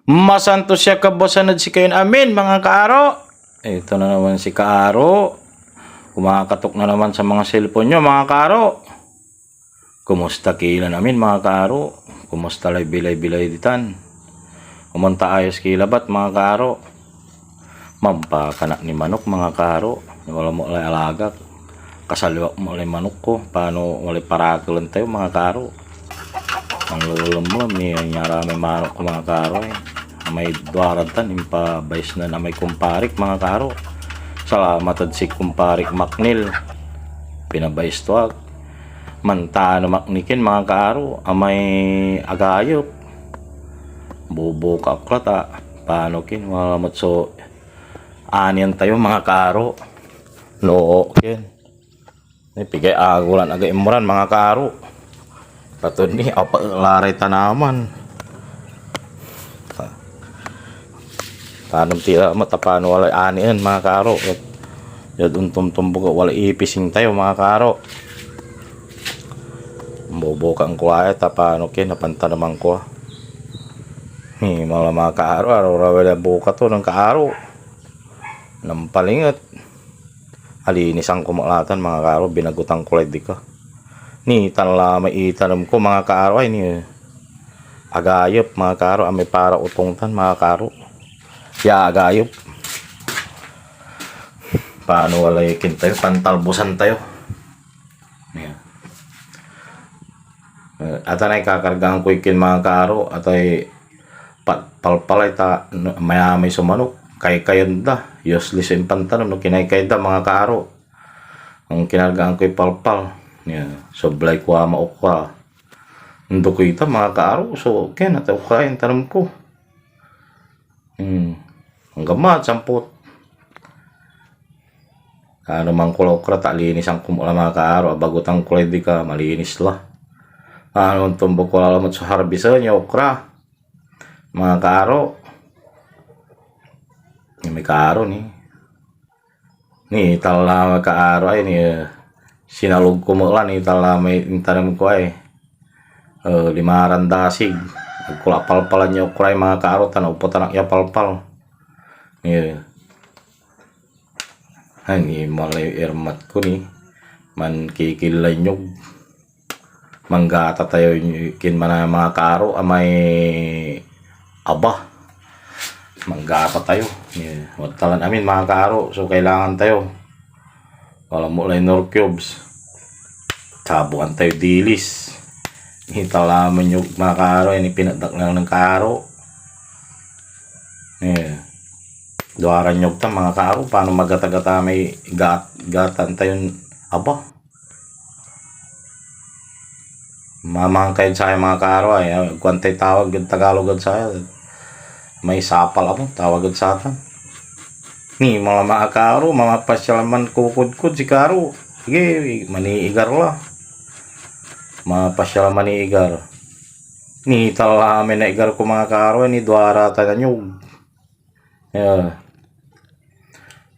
Masanto siya kabasanad si kayon amin mga kaaro. Ito na naman si Kaaro. Kumakatok na naman sa mga cellphone nyo mga kaaro. Kumusta kila namin mga kaaro? Kumusta lay bilay-bilay ditan? Umunta ayos kilabat mga kaaro. Mampakanak ni manok mga kaaro. Wala mo lay alaga. Kasaliwak mo lay manok ko. Paano wala parakulan tayo mga kaaro? Ang lulam mo, may nyara may manok ko mga kaaro eh. May duaratan, impabais na may kumparik mga kaaro. Salamat si kumparik Maknil. Pinabais tuwag. Mantano maknikin mga kaaro. Amay agayop. Bubo kaklata. Paano kin? Wala so anian tayo mga kaaro. Loo kin. Pigay agulan agay imuran mga kaaro. Patod ni apa laray tanaman. Tanong tira matapano wala anian mga kaaro. Yad untum-tumbog wala ipising tayo mga kaaro. Bobo kang kuwaya tapano kin napanta naman ko. Mala mga kaaro araw-araw buka to ng kaaro. Nampalingat. Alinis ang kumalatan mga kaaro binagutang kulay di ka. Ni tanla may itanam ko mga kaaro ay ni agayop mga kaaro may para utongtan mga kaaro. Ya agayop. Paano wala ikin tayo pantalbusan tayo. At ay kakargahan ko ikin mga kaaro at ay palpalay ta may sumanok kay kayon da useless yung pantalon no kinay kayo da mga kaaro. Ang kinargaan ko palpal. Soblay ko maukwa. Ando ko ita mga kaaro. So okay na tayo kain tanong ko. Ang gamat sampot. Ano mang kulokra ta linis ang kumula mga kaaro. Bagutang kulay di ka malinis la. Ano tumbok ko alamat sa harbisan niya okra. Mga kaaro. May kaaro ni. Ni tala kaaro ay ni sinalog ko mo lang ni tala may tanong ko ay 5 dasig. Kulapal-palan niyo okra mga kaaro tanaw po tanak ya palpal. Ani malay ermat ko ni man kikilay nyog. Manggata tayo kin man mga kaaro amay aba. Manggata tayo. Watalan amin mga kaaro. So kailangan tayo. Wala mo lang nor cubes. Sabuan tayo dilis. Hitalaman yung mga kaaro. Yan pinadak lang ng kaaro. Duwaran nyog ta mga kaaro. Paano magata-gata may gatan tayo. Aba. Mamang kayo sa mga kaaro ay. Kuwantay tawag yung Tagalog sa may sapal ako tawagod sa atan ni mga kaaro mga pasyalaman kukod-kod si kaaro sige maniigar la mga pasyalaman maniigar ni tala amin na igar ko mga kaaro ni duara tayo nyug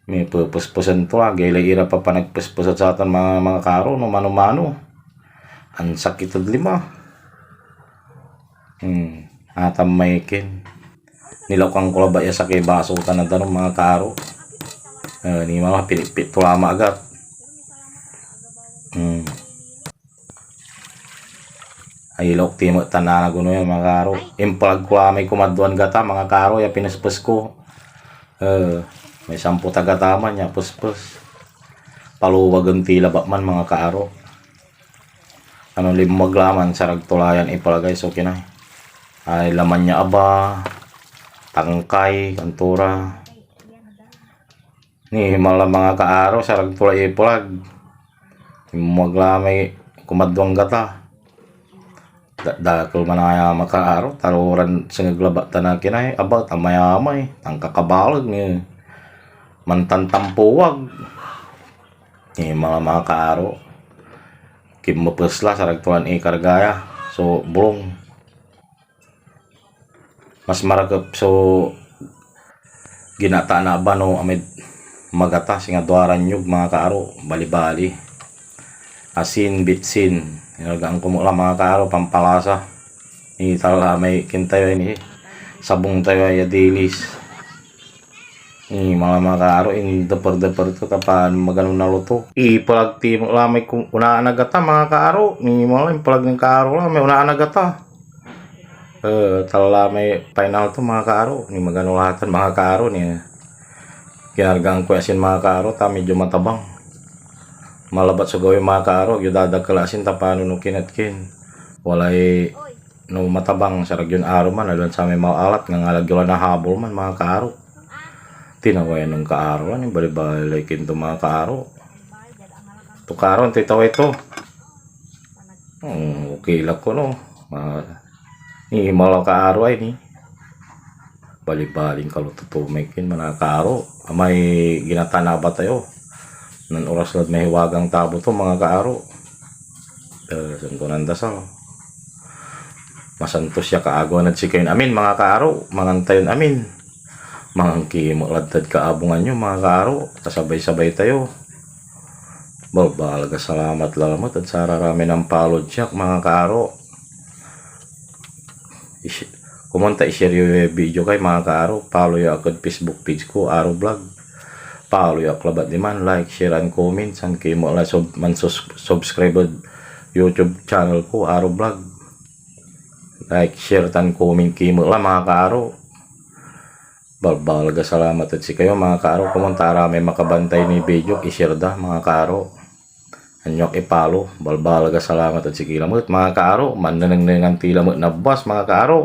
may pupuspusan to gilay ira pa nagpuspusan sa atan mga kaaro no mano-mano ang sakit od lima atam may kin nilokang ko ba ya sa kay baso tanan tanong mga kaaro. Ni mama pinipit tulama agad. Ay lok timo tanan guno yung mga kaaro. Implag ko may kumadwan gata mga kaaro ya pinaspus ko. May 10 tagataman ya puspus. Paluwagan tila ba man mga kaaro. Ano limaglaman sa ragtulayan ipalagay so kinay. Ay laman niya aba. Tangkay, kantura. Ni mala mga kaaro sa ragtulay ipulag. Maglamay kumadwang gata. Dakol manaya makaaro taruran sa naglaba tanan kinay aba tamayamay ang kakabalag ni mantan tampuwag. Ni mga kaaro. Kimapusla sa ragtulan ikargaya. So bulong mas marakap so ginata na ba no amid magata singa duaran nyug mga kaaro bali-bali asin bitsin ang kumula mga kaaro pampalasa ni tala may kintayo ini sabong tayo ay dilis. Mga kaaro, dapar to tapaan magano na luto. Ipalag ti lamay kung unaan agata mga kaaro. Mga ipalag ng kaaro lang, may unaan agata. Tala may final to mga kaaro. Magano lahatan mga kaaro niya. Kinargaan ko asin mga kaaro, ta medyo matabang. Malabat sa gawin mga kaaro, yung dadagkalasin tapano no kinatkin. Walay no matabang sa ragyon araw man, alon sa may maalat, ng alagyo na habol man mga kaaro. Tinawayan ng kaaro, yung bali-bali kinto mga kaaro. Ito kaaro, titawa ito. Okay lang ko no. Malaw kaaro ay ni. Bali-baling kalututumikin mga kaaro. May ginatanaba tayo. Nan oras lang may hiwagang tabo to mga kaaro. Saan ko nang dasal. Masantos siya kaagawan at sikayin amin mga kaaro. Mangantayon amin. Mangki mo ladtad kaabungan nyo mga kaaro. Kasabay-sabay tayo. Babalaga salamat lalamot at sararami ng palod siya mga kaaro. Kumunta i-share yung video kay mga kaaro. Follow yung akad Facebook page ko, Aro Vlog. Follow yung klabat di man, like, share, and comment. San kayo mo lang subscribe YouTube channel ko, Aro Vlog. Like, share, and comment kayo mo lang mga kaaro. Balbalaga salamat at si kayo mga kaaro. Kumunta may makabantay ni video, i-share da mga kaaro. Anyok ipalo, balbalaga salamat at si kilamot mga kaaro. Mananang tila mo na boss mga kaaro.